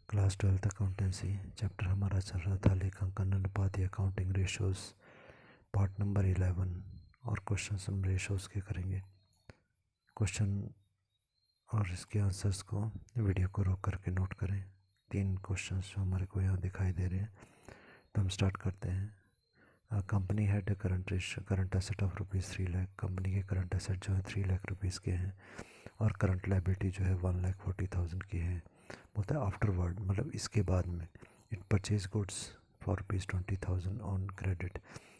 Class 12th accountancy chapter हमारा चल रहा था लेखांकन अनुपात या अकाउंटिंग रेशोज़ पार्ट नंबर 11 और क्वेश्चन हम रेशोज़ के करेंगे। क्वेश्चन और इसके आंसर्स को वीडियो को रोक करके नोट करें। 3 क्वेश्चंस जो हमारे को यहाँ दिखाई दे रहे हैं, तो हम स्टार्ट करते हैं। Company had current asset of ₹3 lakh. Company के करंट एसेट जो है 3 लाख रुपीज़ के हैं और करंट लाइबिलिटी जो है 1,40,000 की है। बोलता है आफ्टरवर्ड, मतलब इसके बाद में, it purchase goods for ₹20,000 on credit.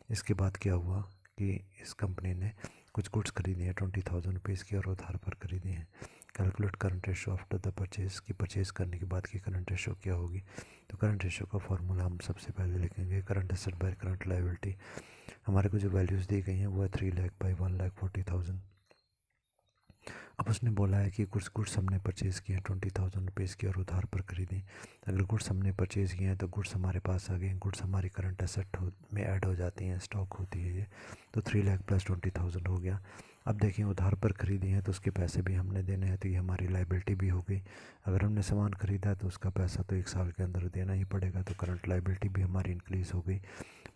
इसके बाद क्या हुआ कि इस कंपनी ने कुछ गुड्स खरीदी हैं 20,000 रुपीज़ की और उधार पर खरीदी हैं। Calculate current ratio after the purchase, की परचेज करने के बाद की करंट रेशो क्या होगी। तो करंट रेशो का फॉर्मूला हम सबसे पहले लिखेंगे current asset by current liability. हमारे को जो वैल्यूज़ दी गई हैं वो है 3 लाख बाई 1,40,000। अब उसने बोला है कि कुछ गुड्स हमने परचेज़ किए हैं 20,000 रुपीज़ की और उधार पर खरीदी। अगर गुड्स हमने परचेज़ किए हैं तो गुड्स हमारे पास आ गए। गुड्स हमारी करंट एसेट में ऐड हो जाती हैं, स्टॉक होती है ये। तो 3 लाख प्लस 20,000 हो गया। अब देखिए उधार पर ख़रीदी हैं तो उसके पैसे भी हमने देने हैं, तो ये हमारी लाइबिलिटी भी हो गई। अगर हमने सामान ख़रीदा तो उसका पैसा तो 1 साल के अंदर देना ही पड़ेगा, तो करंट लाइबिलिटी भी हमारी इंक्रीज़ हो गई।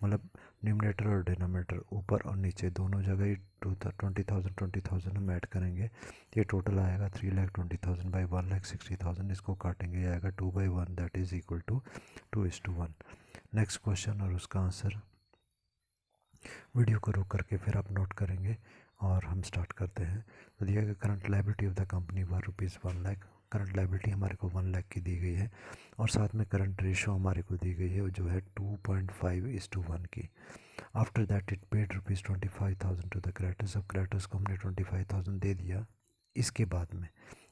मतलब न्यूमरेटर और डिनोमिनेटर ऊपर और नीचे दोनों जगह ही 20,000 हम ऐड करेंगे। ये टोटल आएगा 3,20,000 बाई 1,60,000। इसको काटेंगे, आएगा 2/1, that is equal to 2:1। Next question और उसका आंसर वीडियो को रोक करके फिर आप नोट करेंगे और हम स्टार्ट करते हैं। तो दिया गया current liability of the company were ₹1 lakh. Current liability हमारे को 1 लाख की दी गई है और साथ में करंट रेशो हमारे को दी गई है जो है 2.5:1 की। After that it paid ₹25,000 to the creditors. अब क्रेडिटर्स को हमने 25,000 दे दिया। इसके बाद में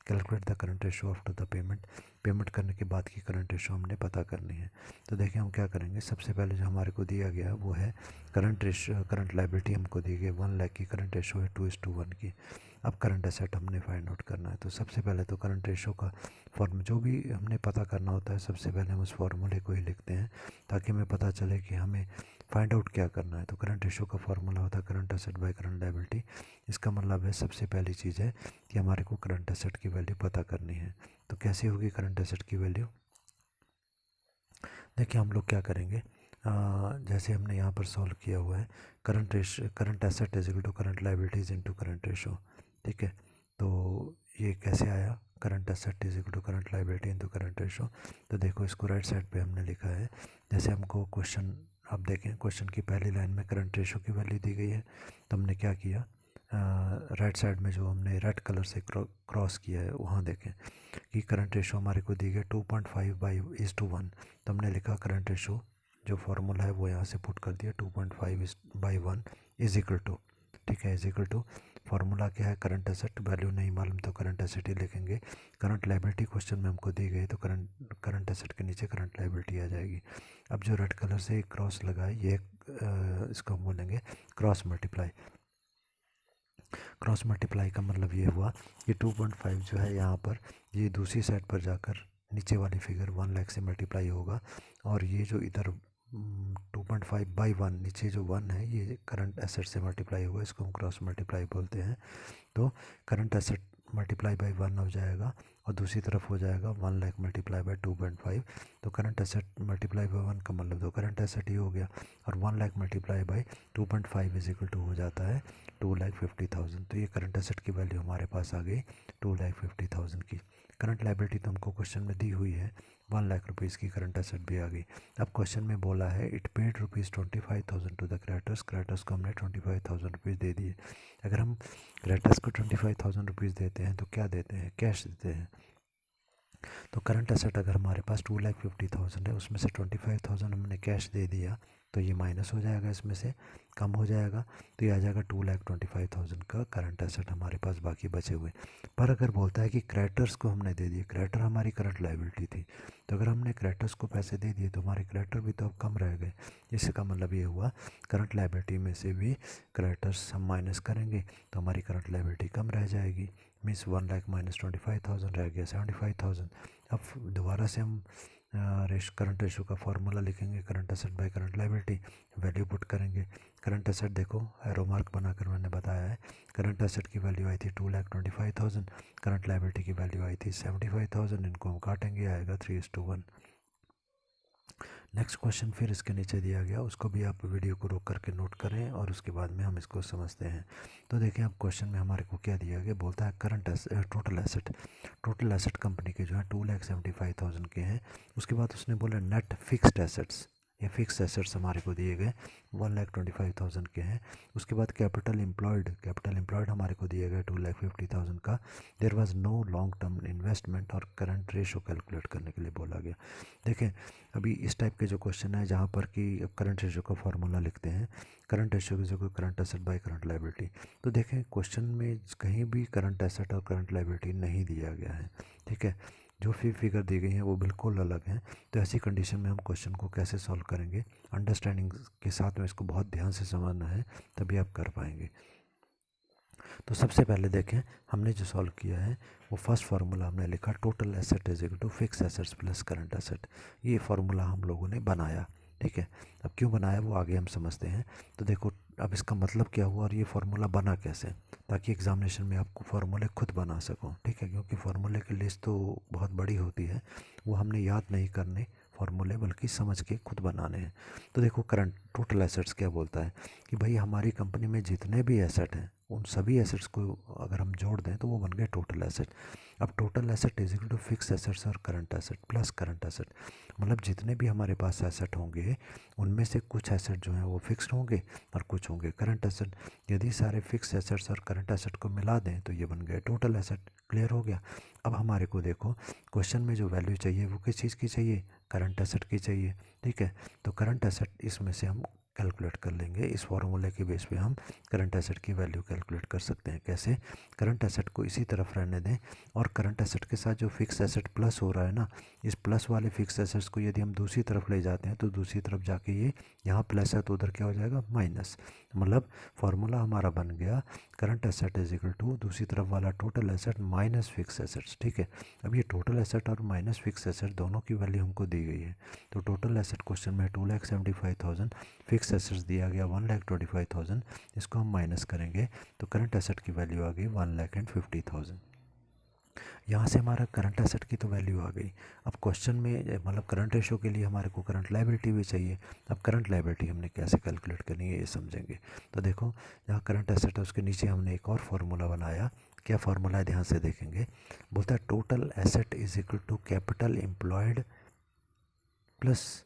calculate the current ratio after the payment. Payment करने के बाद की करंट रेशो हमने पता करनी है। तो देखिए हम क्या करेंगे, सबसे पहले जो हमारे को दिया गया वो है करंट रेशो, करंट लाइबिलिटी हमको दी गई 1 लाख की, करंट रेशो है 2:1 की। अब करंट एसेट हमने फाइंड आउट करना है। तो सबसे पहले तो करंट रेशो का फॉर्म जो भी हमने पता करना होता है, सबसे पहले हम उस फॉर्मूले को ही लिखते हैं ताकि हमें पता चले कि हमें फाइंड आउट क्या करना है। तो करंट रेशो का फॉर्मूला होता है current asset by current liability. इसका मतलब है सबसे पहली चीज़ है कि हमारे को करंट एसेट की वैल्यू पता करनी है। तो कैसे होगी करंट एसेट की वैल्यू, देखिए हम लोग क्या करेंगे, जैसे हमने यहाँ पर सॉल्व किया हुआ है current asset is equal to current liabilities into current ratio. ठीक है, तो ये कैसे आया, current asset is equal to current liability into current ratio. तो देखो इसको राइट साइड पे हमने लिखा है। जैसे हमको क्वेश्चन, अब देखें क्वेश्चन की पहली लाइन में करंट रेशो की वैल्यू दी गई है, तो हमने क्या किया, राइट साइड में जो हमने रेड कलर से क्रॉस किया है वहाँ देखें कि करंट रेशो हमारे को दी गई 2.5:1। तो हमने लिखा करंट रेशो जो फॉर्मूला है वो यहाँ से पुट कर दिया 2.5/1 इज इक्वल टू, ठीक है, इज इक्वल टू फार्मूला क्या है, करंट एसेट, वैल्यू नहीं मालूम तो करंट एसेट ही लिखेंगे। करंट लाइबिलिटी क्वेश्चन में हमको दी गई तो करंट एसेट के नीचे करंट लाइबिलिटी आ जाएगी। अब जो रेड कलर से क्रॉस लगा है ये इसको हम बोलेंगे क्रॉस मल्टीप्लाई। क्रॉस मल्टीप्लाई का मतलब ये हुआ कि 2.5 जो है यहाँ पर ये दूसरी साइड पर जाकर नीचे वाली फिगर 1 लाख से मल्टीप्लाई होगा और ये जो इधर 2.5/1 नीचे जो 1 है ये करंट एसेट से मल्टीप्लाई होगा, इसको हम क्रॉस मल्टीप्लाई बोलते हैं। तो करंट एसेट मल्टीप्लाई बाई 1 हो जाएगा और दूसरी तरफ हो जाएगा 1 लाख मल्टीप्लाई बाई 2.5। तो करंट एसेट मल्टीप्लाई बाई 1 का मतलब तो करंट एसेट ही हो गया और 1 lakh multiply by 2.5 is equal to हो जाता है 2,50,000। तो ये करंट एसेट की वैल्यू हमारे पास आ गई 2,50,000 की। करंट लाइबिलिटी तो हमको क्वेश्चन में दी हुई है 1 लाख रुपीज़ की, करंट एसेट भी आ गई। अब क्वेश्चन में बोला है it paid ₹25,000 to the creditors. Creditors को हमने 25,000 रुपीज़ दे दिए। अगर हम क्रेडिटर्स को 25,000 रुपीज़ देते हैं तो क्या देते हैं, कैश देते हैं। तो करंट एसेट अगर हमारे पास 2,50,000 है, उसमें से 25,000 हमने कैश दे दिया तो ये माइनस हो जाएगा, इसमें से कम हो जाएगा, तो ये आ जाएगा 2,25,000 का करंट एसेट हमारे पास बाकी बचे हुए। पर अगर बोलता है कि क्रेडिटर्स को हमने दे दिए, क्रेडिटर हमारी करंट लाइबिलिटी थी, तो अगर हमने क्रेडिटर्स को पैसे दे दिए तो हमारे क्रेडिटर भी तो अब कम रह गए। इसका मतलब ये हुआ करंट लाइबिलिटी में से भी क्रेडिटर्स हम माइनस करेंगे तो हमारी करंट लाइबिलिटी कम रह जाएगी। मीन्स 1 लाख माइनस 25,000 रह गया 75,000। अब दोबारा से हम करंट रेशो का फॉर्मूला लिखेंगे, current asset by current liability, value put करेंगे। करंट एसेट देखो एरो मार्क बनाकर मैंने बताया है, करंट एसेट की वैल्यू आई थी 2,25,000, करंट लाइबिलिटी की वैल्यू आई थी 75,000, इनको हम काटेंगे, आएगा 3:1। नेक्स्ट क्वेश्चन फिर इसके नीचे दिया गया, उसको भी आप वीडियो को रोक करके नोट करें और उसके बाद में हम इसको समझते हैं। तो देखिए अब क्वेश्चन में हमारे को क्या दिया गया, बोलता है टोटल एसेट कंपनी के जो है 2,75,000 के हैं। उसके बाद उसने बोला नेट फिक्स्ड एसेट्स, ये फिक्स एसेट्स हमारे को दिए गए 1,25,000 के हैं। उसके बाद कैपिटल एम्प्लॉयड हमारे को दिए गए 2,50,000 का। There was no long term investment और करंट रेशो कैलकुलेट करने के लिए बोला गया। देखें अभी इस टाइप के जो क्वेश्चन है जहाँ पर कि करंट रेशो का फॉर्मूला लिखते हैं, करंट रेशो की जगह current asset by current liability, तो देखें क्वेश्चन में कहीं भी करंट एसेट और करंट लाइबिलिटी नहीं दिया गया है, ठीक है। जो फिगर दी गई हैं वो बिल्कुल अलग हैं। तो ऐसी कंडीशन में हम क्वेश्चन को कैसे सॉल्व करेंगे, अंडरस्टैंडिंग के साथ में इसको बहुत ध्यान से समझना है, तभी आप कर पाएंगे। तो सबसे पहले देखें हमने जो सॉल्व किया है वो फर्स्ट फार्मूला हमने लिखा, total asset is equal to fix assets plus current asset. ये फार्मूला हम लोगों ने बनाया, ठीक है। अब क्यों बनाया वो आगे हम समझते हैं। तो देखो अब इसका मतलब क्या हुआ और ये फार्मूला बना कैसे, ताकि एग्जामिनेशन में आपको फार्मूले खुद बना सको, ठीक है। क्योंकि फार्मूले की लिस्ट तो बहुत बड़ी होती है, वो हमने याद नहीं करने फार्मूले, बल्कि समझ के खुद बनाने हैं। तो देखो करंट टोटल एसेट्स क्या बोलता है कि भाई हमारी कंपनी में जितने भी एसेट हैं उन सभी एसेट्स को अगर हम जोड़ दें तो वो बन गए टोटल एसेट। अब total asset is equal to fix assets और current asset plus current asset, मतलब जितने भी हमारे पास एसेट होंगे उनमें से कुछ एसेट जो हैं वो फिक्स्ड होंगे और कुछ होंगे करंट एसेट। यदि सारे फिक्स एसेट्स और करंट एसेट को मिला दें तो ये बन गए टोटल एसेट। क्लियर हो गया। अब हमारे को देखो क्वेश्चन में जो वैल्यू चाहिए वो किस चीज़ की चाहिए, करंट एसेट की चाहिए, ठीक है। तो करंट एसेट इसमें से हम कैलकुलेट कर लेंगे, इस फॉर्मूले के बेस पे हम करंट एसेट की वैल्यू कैलकुलेट कर सकते हैं। कैसे, करंट एसेट को इसी तरफ रहने दें और करंट एसेट के साथ जो फिक्स एसेट प्लस हो रहा है ना, इस प्लस वाले फिक्स एसेट्स को यदि हम दूसरी तरफ ले जाते हैं तो दूसरी तरफ जाके ये यहाँ प्लस है तो उधर क्या हो जाएगा माइनस। मतलब फार्मूला हमारा बन गया current asset is equal to दूसरी तरफ वाला total asset minus fix assets, ठीक है। अब ये टोटल एसेट और माइनस फिक्स एसेट दोनों की वैल्यू हमको दी गई है। तो टोटल एसेट क्वेश्चन में 2,75,000, फिक्स एसेट्स दिया गया 1,25,000, इसको हम माइनस करेंगे तो करंट एसेट की वैल्यू आ गई 1,50,000। यहाँ से हमारा करंट एसेट की तो वैल्यू आ गई। अब क्वेश्चन में मतलब करंट रेशो के लिए हमारे को करंट लाइबिलिटी भी चाहिए। अब करंट लाइबिलिटी हमने कैसे कैलकुलेट करनी है ये समझेंगे। तो देखो जहाँ करंट एसेट है उसके नीचे हमने एक और फार्मूला बनाया। क्या फार्मूला है ध्यान से देखेंगे, बोलता है total asset is equal to capital employed plus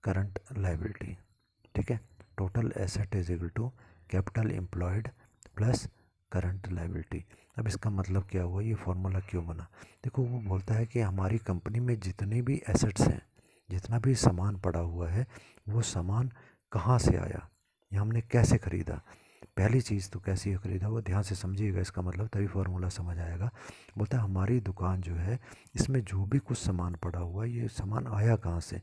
current liability, ठीक है। Total asset is equal to capital employed plus current liability. अब इसका मतलब क्या हुआ, ये फार्मूला क्यों बना। देखो वो बोलता है कि हमारी कंपनी में जितने भी एसेट्स हैं, जितना भी सामान पड़ा हुआ है, वो सामान कहाँ से आया, ये हमने कैसे ख़रीदा। पहली चीज़ तो कैसे ख़रीदा वो ध्यान से समझिएगा, इसका मतलब तभी फार्मूला समझ आएगा। बोलता है हमारी दुकान जो है इसमें जो भी कुछ सामान पड़ा हुआ है, ये सामान आया कहाँ से,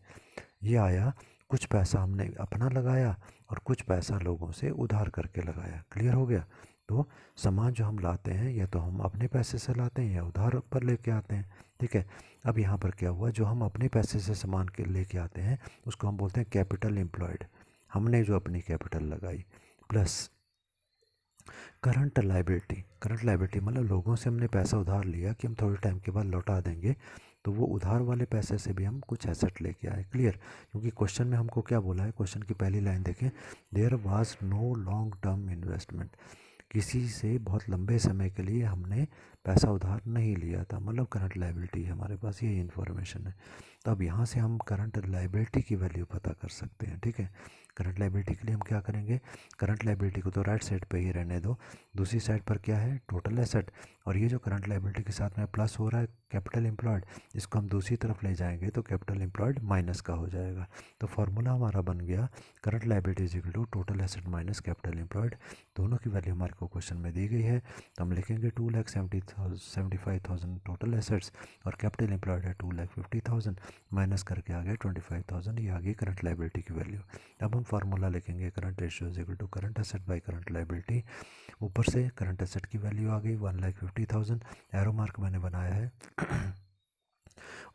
ये आया कुछ पैसा हमने अपना लगाया और कुछ पैसा लोगों से उधार करके लगाया। क्लियर हो गया। तो सामान जो हम लाते हैं या तो हम अपने पैसे से लाते हैं या उधार पर लेके आते हैं, ठीक है। अब यहाँ पर क्या हुआ, जो हम अपने पैसे से सामान के लेके आते हैं उसको हम बोलते हैं कैपिटल एम्प्लॉयड, हमने जो अपनी कैपिटल लगाई, प्लस करंट लाइबिलिटी मतलब लोगों से हमने पैसा उधार लिया कि हम थोड़े टाइम के बाद लौटा देंगे, तो वो उधार वाले पैसे से भी हम कुछ एसेट लेके आए। क्लियर। क्योंकि क्वेश्चन में हमको क्या बोला है, क्वेश्चन की पहली लाइन देखें, there was no long term investment, किसी से बहुत लंबे समय के लिए हमने पैसा उधार नहीं लिया था, मतलब करंट लाइबिलिटी हमारे पास ये इन्फॉर्मेशन है। तो अब यहाँ से हम करंट लाइबिलिटी की वैल्यू पता कर सकते हैं, ठीक है। करंट लाइबिलिटी के लिए हम क्या करेंगे, करंट लाइबिलिटी को तो राइट साइड पे ही रहने दो, दूसरी साइड पर क्या है टोटल एसेट, और ये जो करंट लाइबिलिटी के साथ में प्लस हो रहा है कैपिटल एम्प्लॉयड, इसको हम दूसरी तरफ ले जाएंगे तो कैपिटल एम्प्लॉयड माइनस का हो जाएगा। तो फार्मूला हमारा बन गया current liability is equal to total asset minus capital employed, दोनों की वैल्यू हमारे को क्वेश्चन में दी गई है। तो हम लिखेंगे 2,75,000 टोटल एसेट्स और कैपिटल एम्प्लॉयड है 2,50,000, माइनस करके आ गया 25,000, ये आ गई करंट लाइबिलिटी की वैल्यू। अब हम फार्मूला लिखेंगे current ratio is equal to current asset by current liability, ऊपर से करंट एसेट की वैल्यू आ गई 1,50,000, एरो मार्क मैंने बनाया है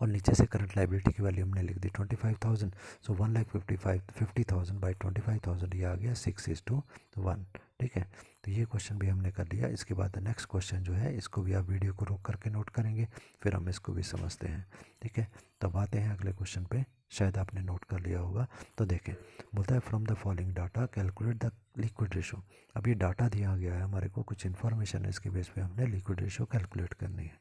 और नीचे से करंट लाइबिलिटी की वैल्यू हमने लिख दी 25,000, सो 1,50,000 बाई 25,000 ये आ गया 6:1। ठीक है, तो ये क्वेश्चन भी हमने कर लिया। इसके बाद नेक्स्ट क्वेश्चन जो है इसको भी आप वीडियो को रोक करके नोट करेंगे, फिर हम इसको भी समझते हैं। ठीक है, तब आते हैं अगले क्वेश्चन पे, शायद आपने नोट कर लिया होगा। तो देखें, बोलता है from the following data calculate the liquid ratio. अब ये डाटा दिया गया है हमारे को, कुछ इन्फॉर्मेशन है, इसके बेस पे हमने लिक्विड रेशो कैलकुलेट करनी है।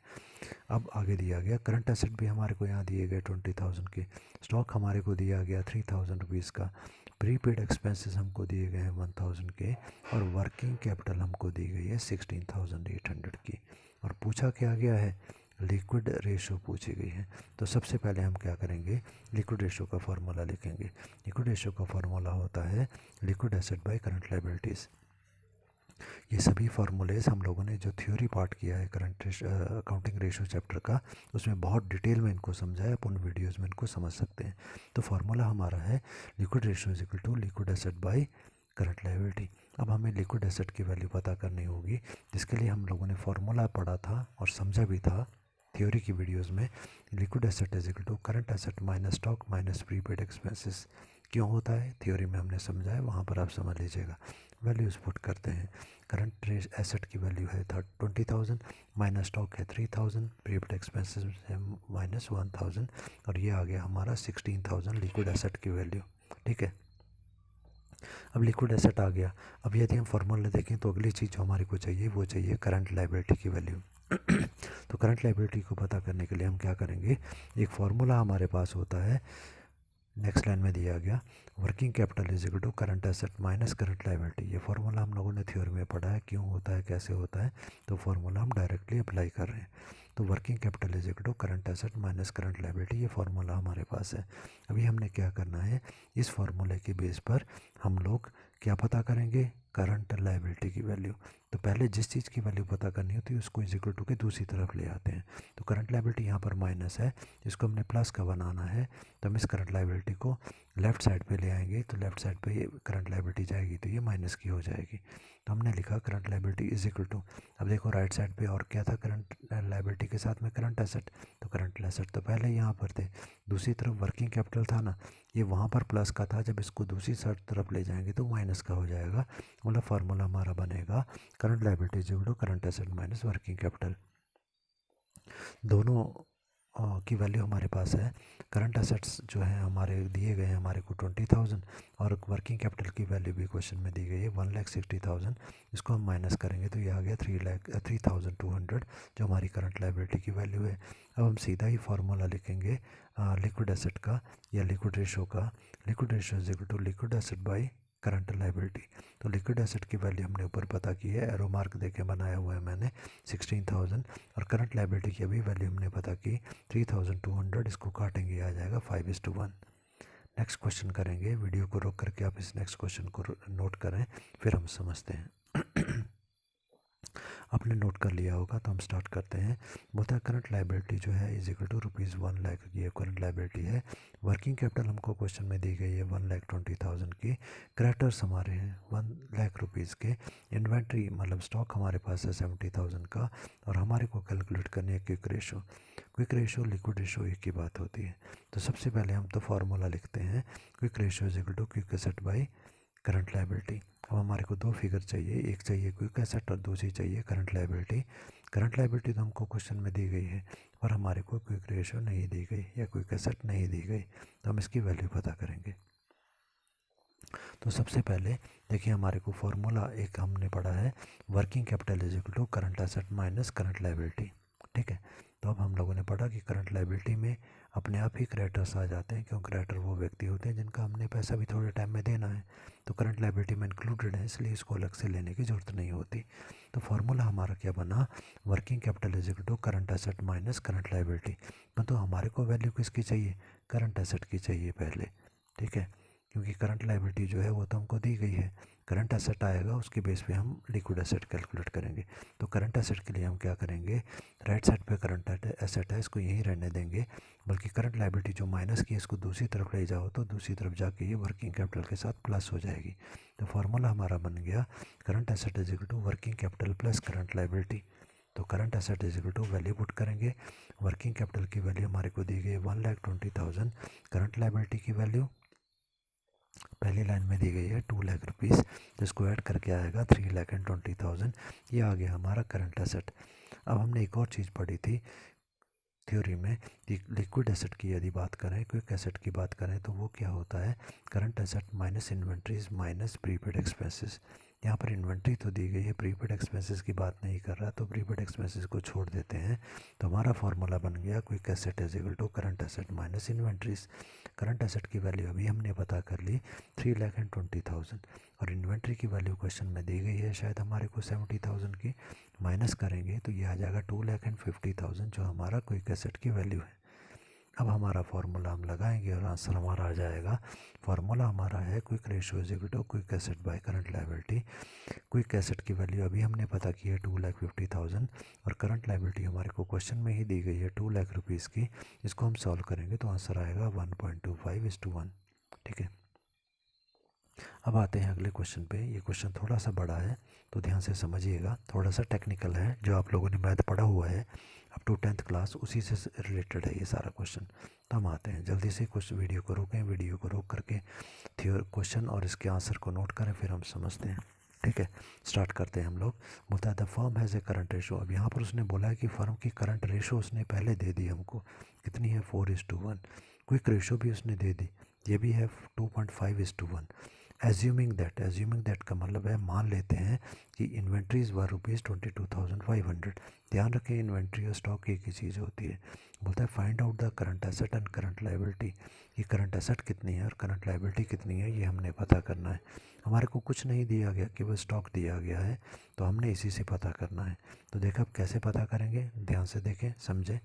अब आगे दिया गया करंट एसेट भी हमारे को यहाँ दिए गए 20,000 के, स्टॉक हमारे को दिया गया 3,000 रुपीज़ का, प्रीपेड एक्सपेंसेस हमको दिए गए हैं 1,000 के, और वर्किंग कैपिटल हमको दी गई है 16,800 की। और पूछा क्या गया है, लिक्विड रेशो पूछी गई है। तो सबसे पहले हम क्या करेंगे, लिक्विड रेशो का फार्मूला लिखेंगे। लिक्विड रेशो का फार्मूला होता है liquid asset by current liabilities. ये सभी फार्मूलेज हम लोगों ने जो थ्योरी पार्ट किया है करंट अकाउंटिंग रेशो चैप्टर का, उसमें बहुत डिटेल में इनको समझा है, अपन वीडियोज़ में इनको समझ सकते हैं। तो फार्मूला हमारा है liquid ratio is equal to liquid asset by current liability. अब हमें लिक्विड एसेट की वैल्यू पता करनी होगी, जिसके लिए हम लोगों ने फार्मूला पढ़ा था और समझा भी था थ्योरी की वीडियोज़ में। Liquid asset is equal to current asset minus stock minus prepaid expenses. क्यों होता है, थ्योरी में हमने समझा है, वहाँ पर आप समझ लीजिएगा। वैल्यूज़ पुट करते हैं, करंट एसेट की वैल्यू है 20,000, माइनस स्टॉक है 3,000, प्रीपेड एक्सपेंसेस है माइनस 1,000, और ये आ गया हमारा 16,000 लिक्विड एसेट की वैल्यू। ठीक है, अब लिक्विड एसेट आ गया। अब यदि हम फार्मूला देखें तो अगली चीज़ जो हमारे को चाहिए वो चाहिए करंट लायबिलिटी की वैल्यू। तो करंट लायबिलिटी को पता करने के लिए हम क्या करेंगे, एक फार्मूला हमारे पास होता है, नेक्स्ट लाइन में दिया गया working capital is equal to current asset minus current liability. ये फार्मूला हम लोगों ने थ्योरी में पढ़ा है, क्यों होता है कैसे होता है, तो फार्मूला हम डायरेक्टली अप्लाई कर रहे हैं। तो working capital is equal to current asset minus current liability, ये फार्मूला हमारे पास है। अभी हमने क्या करना है, इस फार्मूले के बेस पर हम लोग क्या पता करेंगे, करंट लायबिलिटी की वैल्यू। तो पहले जिस चीज़ की वैल्यू पता करनी होती है उसको इज इक्वल टू के दूसरी तरफ ले आते हैं। तो करंट लायबिलिटी यहाँ पर माइनस है, इसको हमने प्लस का बनाना है, तो हम इस करंट लायबिलिटी को लेफ़्ट साइड पे ले आएंगे, तो लेफ़्ट साइड पे ये करंट लायबिलिटी जाएगी तो ये माइनस की हो जाएगी। तो हमने लिखा current liability is equal to, अब देखो राइट साइड पे और क्या था, करंट लायबिलिटी के साथ में करंट एसेट, तो करंट एसेट तो पहले यहाँ पर थे, दूसरी तरफ वर्किंग कैपिटल था ना, ये वहाँ पर प्लस का था, जब इसको दूसरी साइड तरफ ले जाएंगे तो माइनस का हो जाएगा। मतलब फार्मूला हमारा बनेगा current liability is equal to current asset minus working capital. दोनों की वैल्यू हमारे पास है। करंट एसेट्स जो है हमारे दिए गए हैं हमारे को 20,000, और वर्किंग कैपिटल की वैल्यू भी क्वेश्चन में दी गई है 1,60,000। इसको हम माइनस करेंगे तो ये आ गया 3,200, जो हमारी करंट लायबिलिटी की वैल्यू है। अब हम सीधा ही फार्मूला लिखेंगे लिक्विड एसेट का या लिक्विड रेशो का। Liquid ratio is equal to liquid asset by current liability. तो लिक्विड एसेट की वैल्यू हमने ऊपर पता की है, एरो मार्क देके बनाया हुआ है मैंने 16,000, और करंट लायबिलिटी की अभी वैल्यू हमने पता की 3,200। इसको काटेंगे आ जाएगा 5:1। नेक्स्ट क्वेश्चन करेंगे, वीडियो को रोक करके आप इस नेक्स्ट क्वेश्चन को नोट करें, फिर हम समझते हैं। आपने नोट कर लिया होगा तो हम स्टार्ट करते हैं। बोलता है करंट लायबिलिटी जो है इज इक्वल टू ₹1,00,000 की करंट लायबिलिटी है। वर्किंग कैपिटल हमको क्वेश्चन में दी गई है 1,20,000 की। क्रेडिटर्स हमारे हैं 1,00,000 रुपीज़ के। इन्वेंट्री मतलब स्टॉक हमारे पास है 70,000 का, और हमारे को कैलकुलेट करनी है quick ratio. Quick ratio liquid ratio एक ही बात होती है। तो सबसे पहले हम तो फार्मूला लिखते हैं, quick ratio is equal to quick asset by current liability. अब हमारे को दो फिगर चाहिए, एक चाहिए क्विक एसेट और दूसरी चाहिए करंट लायबिलिटी। करंट लायबिलिटी तो हमको क्वेश्चन में दी गई है, पर हमारे को क्विक रेशो नहीं दी गई या क्विक एसेट नहीं दी गई, तो हम इसकी वैल्यू पता करेंगे। तो सबसे पहले देखिए हमारे को फार्मूला एक हमने पढ़ा है, working capital is equal to current asset minus current liability. ठीक है, तो अब हम लोगों ने पढ़ा कि करंट लायबिलिटी में अपने आप ही क्रेडिटर्स आ जाते हैं, क्योंकि क्रेडिटर वो व्यक्ति होते हैं जिनका हमने पैसा भी थोड़े टाइम में देना है। तो करंट लायबिलिटी में इंक्लूडेड है, इसलिए इसको अलग से लेने की ज़रूरत नहीं होती। तो फार्मूला हमारा क्या बना, working capital is equal to current asset minus current liability. तो हमारे को वैल्यू किसकी चाहिए, करंट एसेट की चाहिए पहले। ठीक है, क्योंकि करंट लायबिलिटी जो है वो तो हमको दी गई है, करंट एसेट आएगा उसके बेस पे हम लिक्विड एसेट कैलकुलेट करेंगे। तो करंट एसेट के लिए हम क्या करेंगे, राइट साइड पे करंट एसेट है, इसको यहीं रहने देंगे, बल्कि करंट लायबिलिटी जो माइनस की है इसको दूसरी तरफ ले जाओ तो दूसरी तरफ जाके ये वर्किंग कैपिटल के साथ प्लस हो जाएगी। तो फार्मूला हमारा बन गया current asset is equal to working capital plus current liability. तो current asset is equal to value put करेंगे। वर्किंग कैपिटल की वैल्यू हमारे को दी गई 1,20,000। करंट लाइबिलिटी की वैल्यू पहली लाइन में दी गई है 2,00,000 रुपीज़, जिसको ऐड करके आएगा 3,20,000। ये आ गया हमारा करंट एसेट। अब हमने एक और चीज़ पढ़ी थी थ्योरी में, लिक्विड एसेट की यदि बात करें, क्विक एसेट की बात करें, तो वो क्या होता है, current asset minus inventories minus prepaid expenses. यहाँ पर इन्वेंट्री तो दी गई है, प्रीपेड एक्सपेंसेस की बात नहीं कर रहा, तो प्रीपेड एक्सपेंसेस को छोड़ देते हैं। तो हमारा फॉर्मूला बन गया quick asset is equal to current asset minus inventories. Current asset की वैल्यू अभी हमने पता कर ली 3,20,000, और इन्वेंट्री की वैल्यू क्वेश्चन में दी गई है शायद हमारे को 70,000 की। माइनस करेंगे तो ये आ जाएगा 2,50,000, जो हमारा क्विक एसेट की वैल्यू है। अब हमारा फार्मूला हम लगाएंगे और आंसर हमारा आ जाएगा। फार्मूला हमारा है quick ratio is equal to quick asset by current liability. Quick asset की वैल्यू अभी हमने पता की है 2,50,000, और करंट लायबिलिटी हमारे को क्वेश्चन में ही दी गई है 2,00,000 रुपीज़ की। इसको हम सॉल्व करेंगे तो आंसर आएगा 1.25:1। ठीक है। अब आते हैं अगले क्वेश्चन पे। ये क्वेश्चन थोड़ा सा बड़ा है तो ध्यान से समझिएगा, थोड़ा सा टेक्निकल है। जो आप लोगों ने मैथ पढ़ा हुआ है अप टू 10th क्लास, उसी से रिलेटेड है ये सारा क्वेश्चन। तो हम आते हैं, जल्दी से कुछ वीडियो को रोकें, वीडियो को रोक करके क्वेश्चन और इसके आंसर को नोट करें, फिर हम समझते हैं। ठीक है, स्टार्ट करते हैं हम लोग। बोलता है the firm has a current ratio. अब यहाँ पर उसने बोला है कि फर्म की करंट रेशो उसने पहले दे दी हमको, कितनी है 4:1। क्विक रेशो भी उसने दे दी, ये भी है 2.5:1। एज्यूमिंग दैट का मतलब है मान लेते हैं कि इन्वेंट्रीज वर ₹22,500। ध्यान रखें, इन्वेंट्री और स्टॉक एक ही चीज़ होती है। बोलता है find out the current asset and current liability. ये करंट एसेट कितनी है और करंट लायबिलिटी कितनी है, ये हमने पता करना है। हमारे को कुछ नहीं दिया गया, केवल स्टॉक दिया गया है, तो हमने इसी से पता करना है। तो देखो अब कैसे पता करेंगे, ध्यान से देखें, समझें।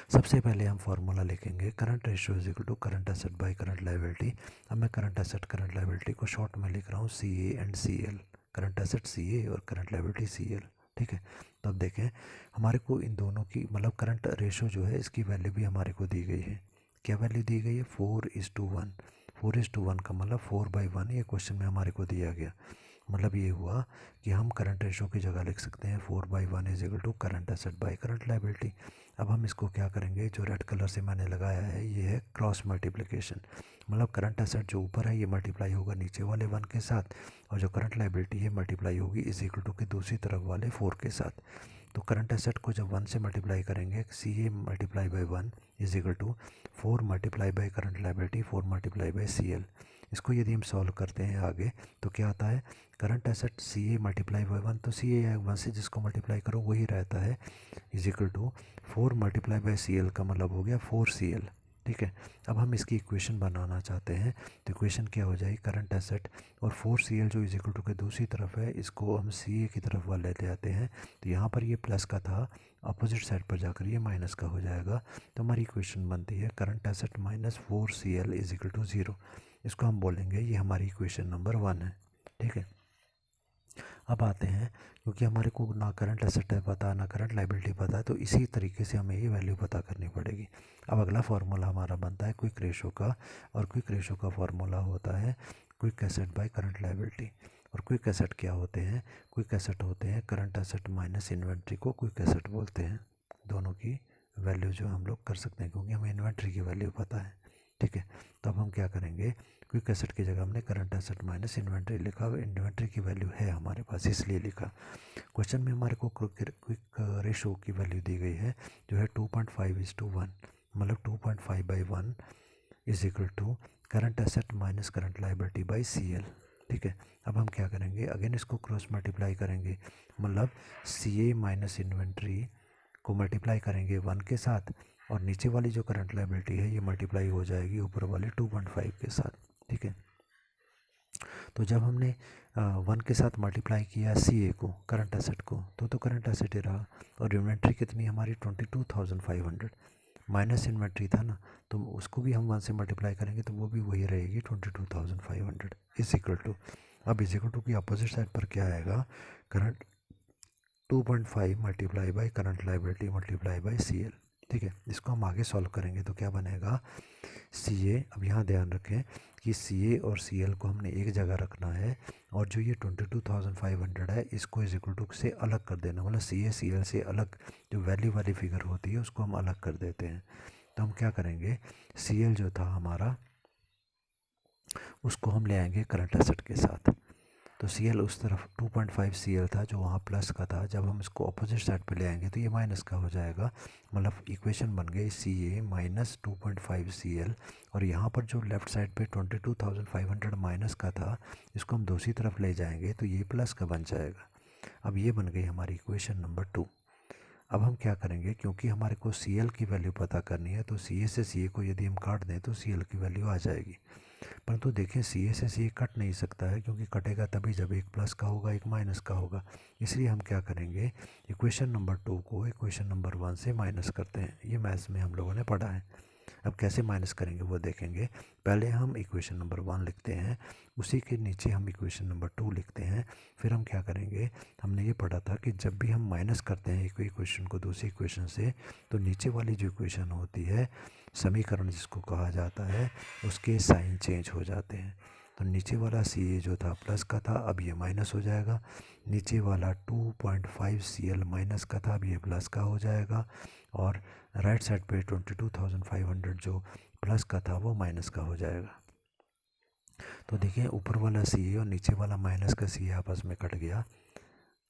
सबसे पहले हम फार्मूला लिखेंगे current ratio is equal to current asset by current liability. अब मैं करंट एसेट करंट लायबिलिटी को शॉर्ट में लिख रहा हूँ CA and CL। Current asset CA और करंट लायबिलिटी CL। ठीक है। तो अब देखें, हमारे को इन दोनों की मतलब करंट रेशियो जो है इसकी वैल्यू भी हमारे को दी गई है। क्या वैल्यू दी गई है, 4:1। 4:1 का मतलब 4/1, ये क्वेश्चन में हमारे को दिया गया। मतलब ये हुआ कि हम करंट रेशो की जगह लिख सकते हैं 4/1 is equal to current asset by current liability. अब हम इसको क्या करेंगे, जो रेड कलर से मैंने लगाया है ये है क्रॉस मल्टीप्लिकेशन। मतलब करंट एसेट जो ऊपर है ये मल्टीप्लाई होगा नीचे वाले 1 के साथ, और जो करंट लायबिलिटी है मल्टीप्लाई होगी इज इक्वल टू के दूसरी तरफ वाले 4 के साथ। तो करंट एसेट को जब 1 से मल्टीप्लाई करेंगे, CA multiply by 1 is equal to 4 multiply by current liability 4 multiply by CL। इसको यदि हम सॉल्व करते हैं आगे तो क्या आता है, current asset CA multiply by 1, तो CA 1 से जिसको मल्टीप्लाई करो वही रहता है, is equal to 4 multiply by CL का मतलब हो गया 4CL। ठीक है। अब हम इसकी इक्वेशन बनाना चाहते हैं, तो इक्वेशन क्या हो जाएगी, करंट एसेट और 4CL जो इज इक्वल टू के दूसरी तरफ है, इसको हम CA की तरफ वाले लेते आते हैं। तो यहाँ पर ये प्लस का था, अपोजिट साइड पर जाकर ये माइनस का हो जाएगा। तो हमारी इक्वेशन बनती है current asset minus 4CL is equal to 0। इसको हम बोलेंगे ये हमारी इक्वेशन नंबर 1 है। ठीक है। अब आते हैं, क्योंकि हमारे को ना करंट एसेट है पता ना करंट लायबिलिटी पता है, तो इसी तरीके से हमें ये वैल्यू पता करनी पड़ेगी। अब अगला फार्मूला हमारा बनता है क्विक रेशो का, और क्विक रेशो का फार्मूला होता है quick asset by current liability. और क्विक एसेट क्या होते हैं, क्विक एसेट होते हैं करंट एसेट माइनस इन्वेंट्री को क्विक एसेट बोलते हैं। दोनों की वैल्यू जो हम लोग कर सकते हैं, क्योंकि हमें इन्वेंट्री की वैल्यू पता है। ठीक है। तो अब हम क्या करेंगे, क्विक एसेट की जगह हमने करंट एसेट माइनस इन्वेंट्री लिखा, इन्वेंट्री की वैल्यू है हमारे पास इसलिए लिखा। क्वेश्चन में हमारे को क्विक रेशो की वैल्यू दी गई है जो है 2.5:1, मतलब 2.5/1 is equal to current asset minus current liability by CL। ठीक है। अब हम क्या करेंगे, अगेन इसको क्रॉस मल्टीप्लाई करेंगे, मतलब CA माइनस इन्वेंट्री को मल्टीप्लाई करेंगे 1 के साथ, और नीचे वाली जो करंट लायबिलिटी है ये मल्टीप्लाई हो जाएगी ऊपर वाले 2.5 के साथ। ठीक है। तो जब हमने 1 के साथ मल्टीप्लाई किया CA को, करंट एसेट को, तो करंट एसेट ही रहा। और इन्वेंट्री कितनी हमारी 22,500, माइनस इन्वेंट्री था ना, तो उसको भी हम 1 से मल्टीप्लाई करेंगे तो वो भी वही रहेगी 22,500 इज इक्वल टू। अब इज इक्वल टू की अपोजिट साइड पर क्या आएगा, current 2.5 multiply by current liability multiply by CL। ठीक है, इसको हम आगे सॉल्व करेंगे तो क्या बनेगा, सी ए, अब यहाँ ध्यान रखें कि सी ए और सी एल को हमने एक जगह रखना है, और जो ये 22,500 है इसको इज इक्वल टू से अलग कर देना, मतलब सी ए सी एल से अलग जो वैल्यू वाली फिगर होती है उसको हम अलग कर देते हैं। तो हम क्या करेंगे, सी एल जो था हमारा उसको हम ले आएंगे करंट एसेट के साथ। तो सी एल उस तरफ 2.5 सी एल था जो वहाँ प्लस का था, जब हम इसको अपोजिट साइड पे ले आएंगे तो ये माइनस का हो जाएगा, मतलब इक्वेशन बन गई सी ए माइनस 2.5 सी एल, और यहाँ पर जो लेफ़्ट साइड पे 22,500 माइनस का था इसको हम दूसरी तरफ ले जाएंगे तो ये प्लस का बन जाएगा। अब ये बन गई हमारी इक्वेशन नंबर 2। अब हम क्या करेंगे, क्योंकि हमारे को सी एल की वैल्यू पता करनी है तो सी ए से सी ए को यदि हम काट दें तो सी एल की वैल्यू आ जाएगी। परंतु देखें सी ए से सी ए कट नहीं सकता है, क्योंकि कटेगा तभी जब एक प्लस का होगा एक माइनस का होगा। इसलिए हम क्या करेंगे, इक्वेशन नंबर 2 को इक्वेशन नंबर 1 से माइनस करते हैं। ये मैथ्स में हम लोगों ने पढ़ा है। अब कैसे माइनस करेंगे वो देखेंगे। पहले हम इक्वेशन नंबर 1 लिखते हैं, उसी के नीचे हम इक्वेशन नंबर 2 लिखते हैं। फिर हम क्या करेंगे, हमने ये पढ़ा था कि जब भी हम माइनस करते हैं एक इक्वेशन को दूसरी इक्वेशन से, तो नीचे वाली जो इक्वेशन होती है, समीकरण जिसको कहा जाता है, उसके साइन चेंज हो जाते हैं। तो नीचे वाला सी ए जो था प्लस का था, अब ये माइनस हो जाएगा। नीचे वाला 2.5 सी एल माइनस का था, अब ये प्लस का हो जाएगा। और राइट साइड पे 22,500 जो प्लस का था वो माइनस का हो जाएगा। तो देखिए ऊपर वाला सी ए और नीचे वाला माइनस का सी ए आपस में कट गया।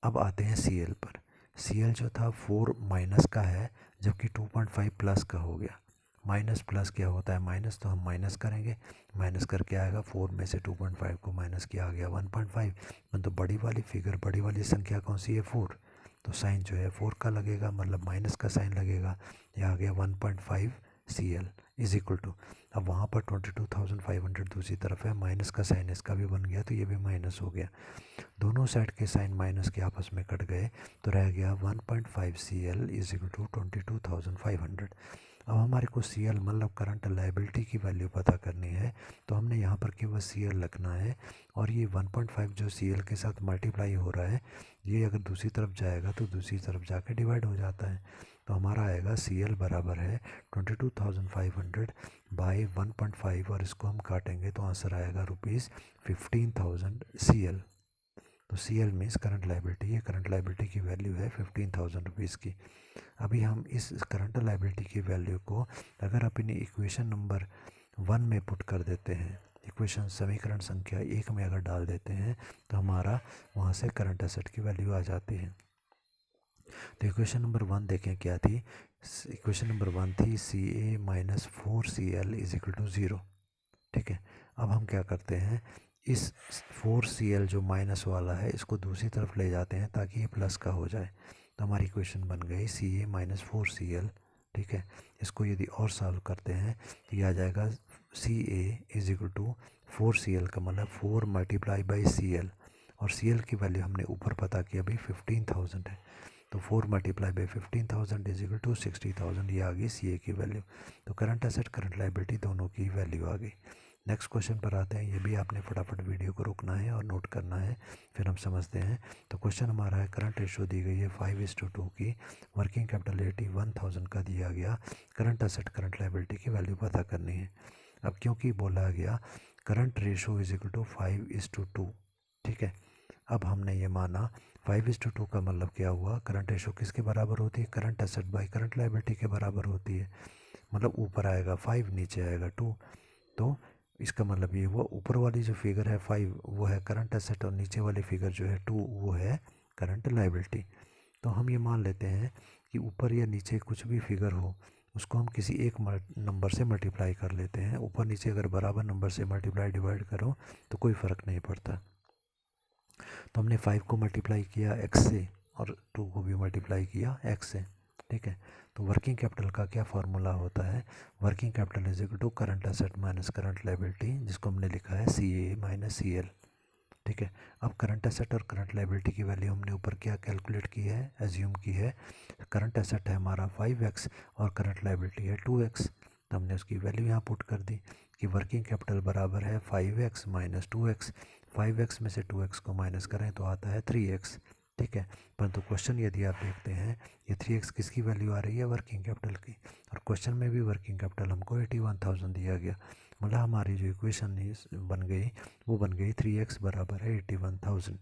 अब आते हैं सी एल पर। सी एल जो था 4 माइनस का है, जबकि 2.5 प्लस का हो गया। माइनस प्लस क्या होता है, माइनस, तो हम माइनस करेंगे, माइनस करके आएगा 4 में से 2.5 को माइनस किया आ गया 1.5। मतलब बड़ी वाली फिगर, बड़ी वाली संख्या कौन सी है, 4, तो साइन जो है 4 का लगेगा, मतलब माइनस का साइन लगेगा। ये आ गया 1.5 C L is equal to, अब वहाँ पर 22,500 दूसरी तरफ है, माइनस का साइन इसका भी बन गया तो ये भी माइनस हो गया। दोनों साइड के साइन माइनस के आपस में कट गए तो रह गया 1.5 C L is equal to 22,500। अब हमारे को सी एल मतलब करंट लाइबिलिटी की वैल्यू पता करनी है, तो हमने यहाँ पर केवल सी एल रखना है, और ये 1.5 जो सी एल के साथ मल्टीप्लाई हो रहा है, ये अगर दूसरी तरफ जाएगा तो दूसरी तरफ जाके डिवाइड हो जाता है। तो हमारा आएगा सी एल बराबर है 22,500 बाई 1.5, और इसको हम काटेंगे तो आंसर आएगा ₹15,000 सी एल। तो C L means current liability, ये करंट लाइबिलिटी की वैल्यू है 15,000 रुपीज़ की। अभी हम इस करंट लाइबिलिटी की वैल्यू को अगर अपनी इक्वेशन नंबर 1 में पुट कर देते हैं, इक्वेशन समीकरण संख्या 1 में अगर डाल देते हैं तो हमारा वहाँ से करंट एसेट की वैल्यू आ जाती है। तो इक्वेशन नंबर 1 देखें क्या थी, इक्वेशन नंबर 1 थी C A minus 4 CL is equal to 0। ठीक है, अब हम क्या करते हैं, इस 4 CL जो माइनस वाला है इसको दूसरी तरफ ले जाते हैं ताकि ये प्लस का हो जाए। तो हमारी इक्वेशन बन गई सी ए माइनस 4 CL। ठीक है, इसको यदि और सॉल्व करते हैं तो ये आ जाएगा सी ए इज इक्वल टू 4 CL का मतलब 4 मल्टीप्लाई बाई सी एल, और सी एल की वैल्यू हमने ऊपर पता की अभी 15,000 है, तो 4 multiply by 15,000 is equal to 60,000, ये आ गई सी ए की वैल्यू। तो करंट एसेट करंट लाइबिलिटी दोनों की वैल्यू आ गई। नेक्स्ट क्वेश्चन पर आते हैं, ये भी आपने फटाफट वीडियो को रोकना है और नोट करना है, फिर हम समझते हैं। तो क्वेश्चन हमारा है, करंट रेशो दी गई है 5:2 की, वर्किंग कैपिटल 81,000 का दिया गया, करंट एसेट करंट लाइबिलिटी की वैल्यू पता करनी है। अब क्योंकि बोला गया current ratio is equal to 5:2, ठीक है, अब हमने ये माना 5:2 का मतलब क्या हुआ, करंट रेशो किसके बराबर होती है, current asset by current liability के बराबर होती है। मतलब ऊपर आएगा 5, नीचे आएगा 2, तो इसका मतलब ये हुआ ऊपर वाली जो फिगर है 5 वो है करंट एसेट, और नीचे वाली फिगर जो है 2 वो है करंट लाइबिलिटी। तो हम ये मान लेते हैं कि ऊपर या नीचे कुछ भी फिगर हो उसको हम किसी एक नंबर से मल्टीप्लाई कर लेते हैं। ऊपर नीचे अगर बराबर नंबर से मल्टीप्लाई डिवाइड करो तो कोई फ़र्क नहीं पड़ता। तो हमने 5 को मल्टीप्लाई किया x से और 2 को भी मल्टीप्लाई किया x से। ठीक है, तो वर्किंग कैपिटल का क्या फार्मूला होता है, working capital is equal to current asset minus current liability, जिसको हमने लिखा है सी ए माइनस सी एल। ठीक है, अब करंट एसेट और करंट लाइबिलिटी की वैल्यू हमने ऊपर क्या कैलकुलेट की है, एज्यूम की है। करंट एसेट है हमारा 5x और करंट लाइबिलिटी है 2x, तो हमने उसकी वैल्यू यहाँ पुट कर दी कि वर्किंग कैपिटल बराबर है 5x माइनस 2x। 5x में से 2x को माइनस करें तो आता है 3x। ठीक है। परंतु क्वेश्चन यदि आप देखते हैं ये 3x किसकी वैल्यू आ रही है, वर्किंग कैपिटल की, और क्वेश्चन में भी वर्किंग कैपिटल हमको 81,000 दिया गया। मतलब हमारी जो इक्वेशन बन गई वो बन गई 3x बराबर है 81,000।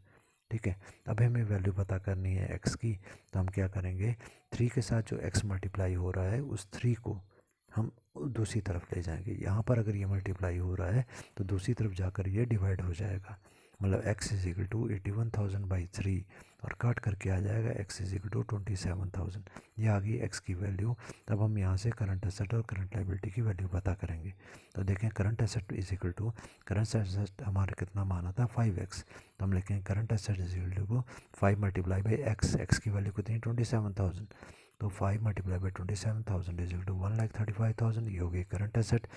ठीक है। अब हमें वैल्यू पता करनी है x की, तो हम क्या करेंगे, 3 के साथ जो x मल्टीप्लाई हो रहा है उस 3 को हम दूसरी तरफ ले जाएंगे। यहाँ पर अगर ये मल्टीप्लाई हो रहा है तो दूसरी तरफ जाकर ये डिवाइड हो जाएगा। मतलब x इज इक्वल टू 81,000/3 और काट करके आ जाएगा x इज इक्वल टू 27,000। ये आ गई x की वैल्यू। तब हम यहाँ से करंट एसेट और करंट लाइबिलिटी की वैल्यू पता करेंगे। तो देखें current asset is equal to, current asset हमारा कितना माना था 5x, तो हम लिखेंगे current asset is equal to 5 multiply by x की वैल्यू कितनी 27,000। तो 5 multiply by 27,000 is equal to 1,35,000। ये हो गई करंट एसेट।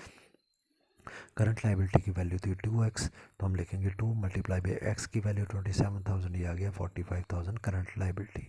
करंट लाइबिलिटी की वैल्यू थी 2x, तो हम लिखेंगे 2 मल्टीप्लाई बाई x की वैल्यू 27,000, ये आ गया 45,000 करंट लाइबिलिटी।